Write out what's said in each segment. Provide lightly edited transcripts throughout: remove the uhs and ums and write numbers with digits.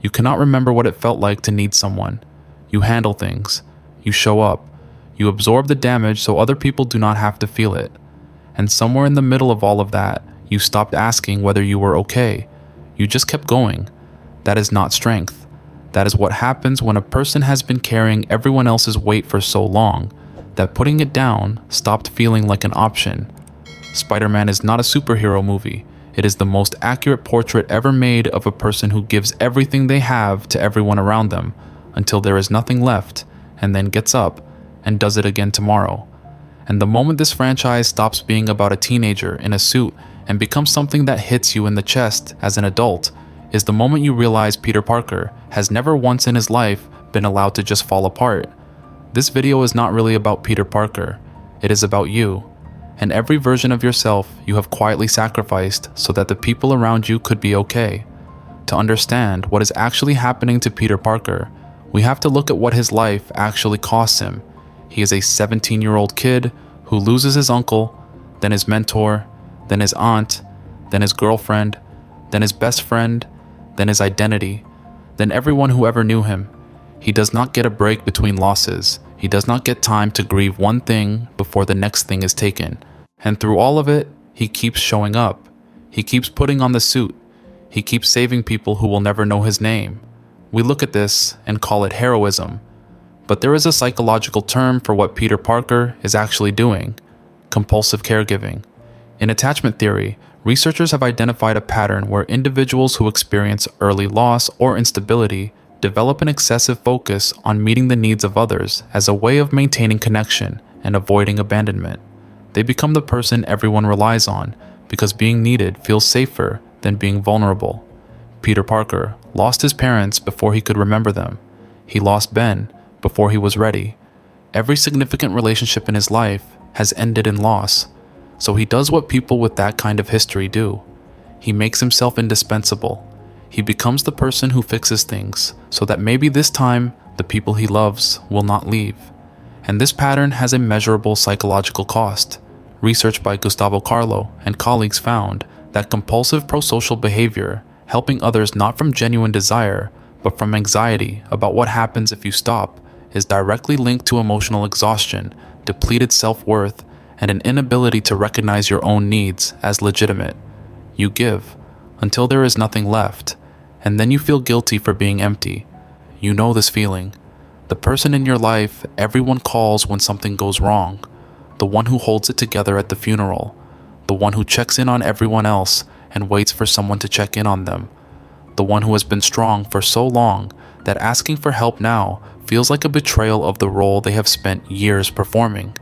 You cannot remember what it felt like to need someone. You handle things. You show up. You absorb the damage so other people do not have to feel it. And somewhere in the middle of all of that, you stopped asking whether you were okay. You just kept going. That is not strength. That is what happens when a person has been carrying everyone else's weight for so long that putting it down stopped feeling like an option. Spider-Man is not a superhero movie. It is the most accurate portrait ever made of a person who gives everything they have to everyone around them until there is nothing left, and then gets up and does it again tomorrow. And the moment this franchise stops being about a teenager in a suit and becomes something that hits you in the chest as an adult is the moment you realize Peter Parker has never once in his life been allowed to just fall apart. This video is not really about Peter Parker. It is about you, and every version of yourself you have quietly sacrificed so that the people around you could be okay. To understand what is actually happening to Peter Parker, we have to look at what his life actually costs him. He is a 17-year-old kid who loses his uncle, then his mentor, then his aunt, then his girlfriend, then his best friend, then his identity, then everyone who ever knew him. He does not get a break between losses. He does not get time to grieve one thing before the next thing is taken. And through all of it, he keeps showing up. He keeps putting on the suit. He keeps saving people who will never know his name. We look at this and call it heroism. But there is a psychological term for what Peter Parker is actually doing: compulsive caregiving. In attachment theory, researchers have identified a pattern where individuals who experience early loss or instability develop an excessive focus on meeting the needs of others as a way of maintaining connection and avoiding abandonment. They become the person everyone relies on because being needed feels safer than being vulnerable. Peter Parker lost his parents before he could remember them. He lost Ben before he was ready. Every significant relationship in his life has ended in loss. So he does what people with that kind of history do. He makes himself indispensable. He becomes the person who fixes things so that maybe this time the people he loves will not leave. And this pattern has a measurable psychological cost. Research by Gustavo Carlo and colleagues found that compulsive prosocial behavior, helping others not from genuine desire, but from anxiety about what happens if you stop, is directly linked to emotional exhaustion, depleted self-worth, and an inability to recognize your own needs as legitimate. You give until there is nothing left, and then you feel guilty for being empty. You know this feeling. The person in your life everyone calls when something goes wrong, the one who holds it together at the funeral, the one who checks in on everyone else and waits for someone to check in on them, the one who has been strong for so long that asking for help now feels like a betrayal of the role they have spent years performing.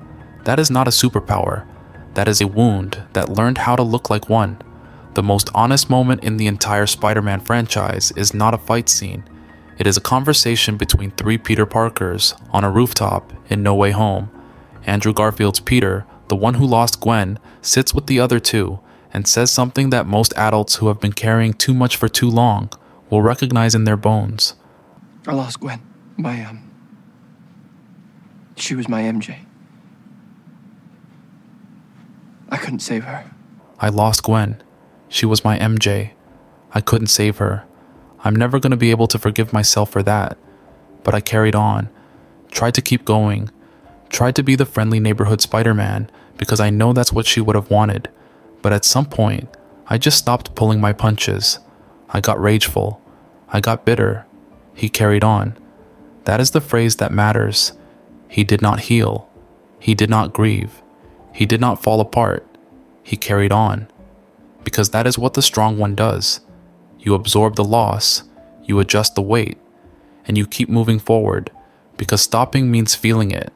That is not a superpower. That is a wound that learned how to look like one. The most honest moment in the entire Spider-Man franchise is not a fight scene. It is a conversation between three Peter Parkers on a rooftop in No Way Home. Andrew Garfield's Peter, the one who lost Gwen, sits with the other two and says something that most adults who have been carrying too much for too long will recognize in their bones. I lost Gwen. She was my MJ. I couldn't save her. I lost Gwen. She was my MJ. I couldn't save her. I'm never going to be able to forgive myself for that. But I carried on, tried to keep going, tried to be the friendly neighborhood Spider-Man because I know that's what she would have wanted. But at some point, I just stopped pulling my punches. I got rageful. I got bitter. He carried on. That is the phrase that matters. He did not heal. He did not grieve. He did not fall apart. He carried on. Because that is what the strong one does. You absorb the loss, you adjust the weight, and you keep moving forward, because stopping means feeling it,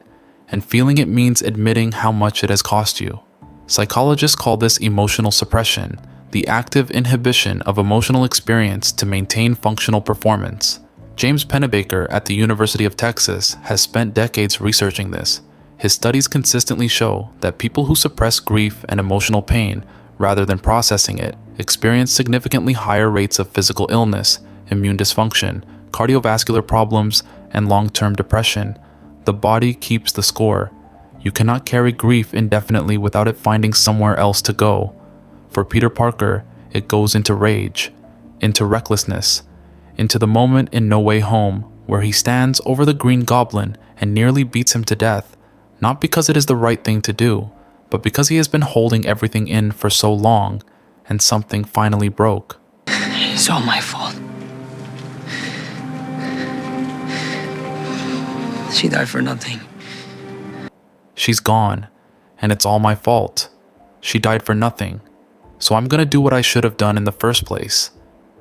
and feeling it means admitting how much it has cost you. Psychologists call this emotional suppression, the active inhibition of emotional experience to maintain functional performance. James Pennebaker at the University of Texas has spent decades researching this. His studies consistently show that people who suppress grief and emotional pain rather than processing it experience significantly higher rates of physical illness, immune dysfunction, cardiovascular problems, and long-term depression. The body keeps the score. You cannot carry grief indefinitely without it finding somewhere else to go. For Peter Parker, it goes into rage, into recklessness, into the moment in No Way Home where he stands over the Green Goblin and nearly beats him to death, not because it is the right thing to do, but because he has been holding everything in for so long, and something finally broke. It's all my fault. She died for nothing. She's gone, and it's all my fault. She died for nothing, so I'm gonna do what I should have done in the first place.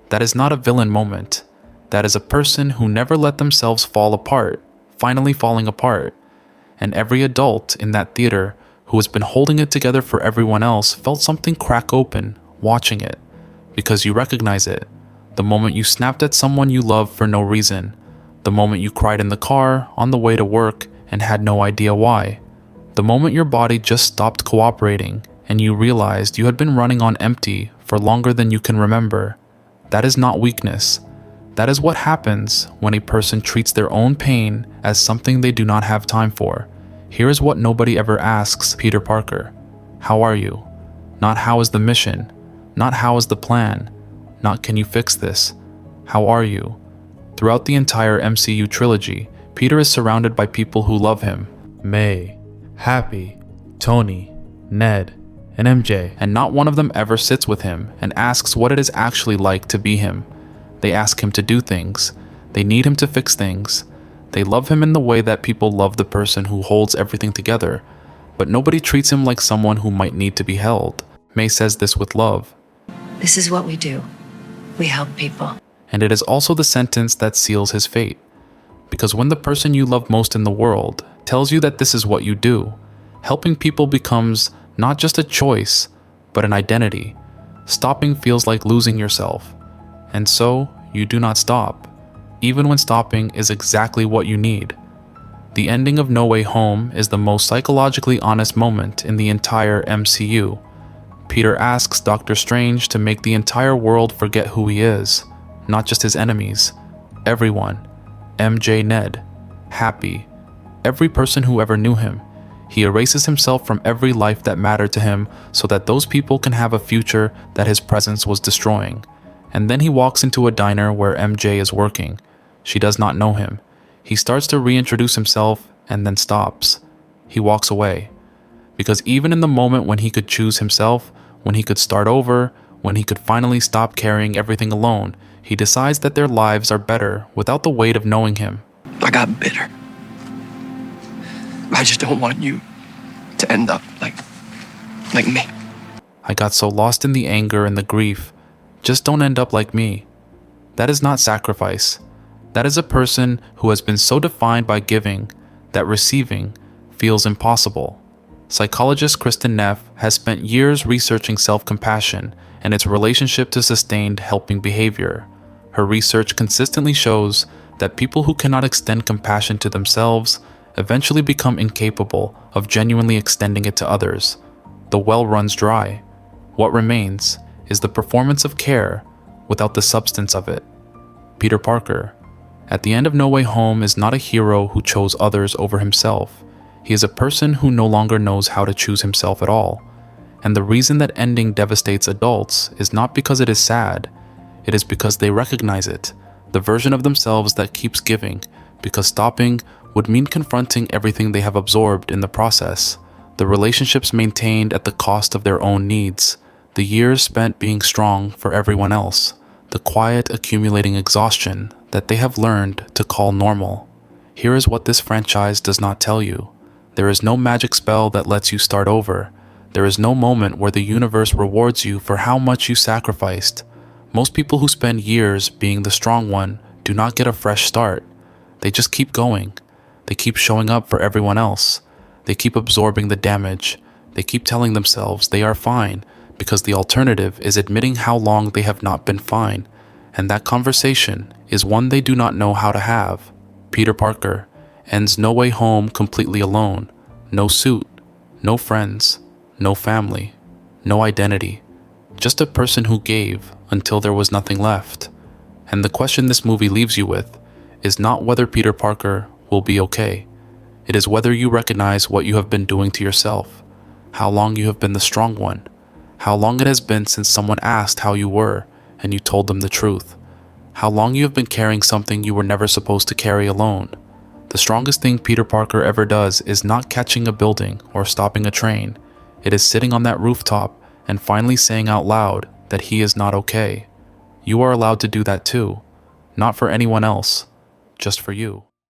That is not a villain moment. That is a person who never let themselves fall apart, finally falling apart. And every adult in that theater who has been holding it together for everyone else felt something crack open watching it, because you recognize it. The moment you snapped at someone you love for no reason. The moment you cried in the car on the way to work and had no idea why. The moment your body just stopped cooperating and you realized you had been running on empty for longer than you can remember. That is not weakness. That is what happens when a person treats their own pain as something they do not have time for. Here is what nobody ever asks Peter Parker. How are you? Not how is the mission? Not how is the plan? Not can you fix this? How are you? Throughout the entire MCU trilogy, Peter is surrounded by people who love him. May, Happy, Tony, Ned, and MJ. And not one of them ever sits with him and asks what it is actually like to be him. They ask him to do things. They need him to fix things. They love him in the way that people love the person who holds everything together, but nobody treats him like someone who might need to be held. May says this with love. This is what we do. We help people. And it is also the sentence that seals his fate. Because when the person you love most in the world tells you that this is what you do, helping people becomes not just a choice, but an identity. Stopping feels like losing yourself. And so, you do not stop, even when stopping is exactly what you need. The ending of No Way Home is the most psychologically honest moment in the entire MCU. Peter asks Doctor Strange to make the entire world forget who he is, not just his enemies. Everyone. MJ, Ned, Happy, every person who ever knew him. He erases himself from every life that mattered to him so that those people can have a future that his presence was destroying. And then he walks into a diner where MJ is working. She does not know him. He starts to reintroduce himself and then stops. He walks away. Because even in the moment when he could choose himself, when he could start over, when he could finally stop carrying everything alone, he decides that their lives are better without the weight of knowing him. I got bitter. I just don't want you to end up like me. I got so lost in the anger and the grief. Just don't end up like me. That is not sacrifice. That is a person who has been so defined by giving that receiving feels impossible. Psychologist Kristen Neff has spent years researching self-compassion and its relationship to sustained helping behavior. Her research consistently shows that people who cannot extend compassion to themselves eventually become incapable of genuinely extending it to others. The well runs dry. What remains is the performance of care without the substance of it. Peter Parker, at the end of No Way Home, is not a hero who chose others over himself. He is a person who no longer knows how to choose himself at all. And the reason that ending devastates adults is not because it is sad. It is because they recognize it, the version of themselves that keeps giving, because stopping would mean confronting everything they have absorbed in the process, the relationships maintained at the cost of their own needs, the years spent being strong for everyone else, the quiet accumulating exhaustion that they have learned to call normal. Here is what this franchise does not tell you. There is no magic spell that lets you start over. There is no moment where the universe rewards you for how much you sacrificed. Most people who spend years being the strong one do not get a fresh start. They just keep going. They keep showing up for everyone else. They keep absorbing the damage. They keep telling themselves they are fine, because the alternative is admitting how long they have not been fine. And that conversation is one they do not know how to have. Peter Parker ends No Way Home completely alone. No suit, no friends, no family, no identity. Just a person who gave until there was nothing left. And the question this movie leaves you with is not whether Peter Parker will be okay. It is whether you recognize what you have been doing to yourself, how long you have been the strong one, how long it has been since someone asked how you were and you told them the truth. how long you have been carrying something you were never supposed to carry alone. The strongest thing Peter Parker ever does is not catching a building or stopping a train. It is sitting on that rooftop and finally saying out loud that he is not okay. You are allowed to do that too. Not for anyone else, just for you.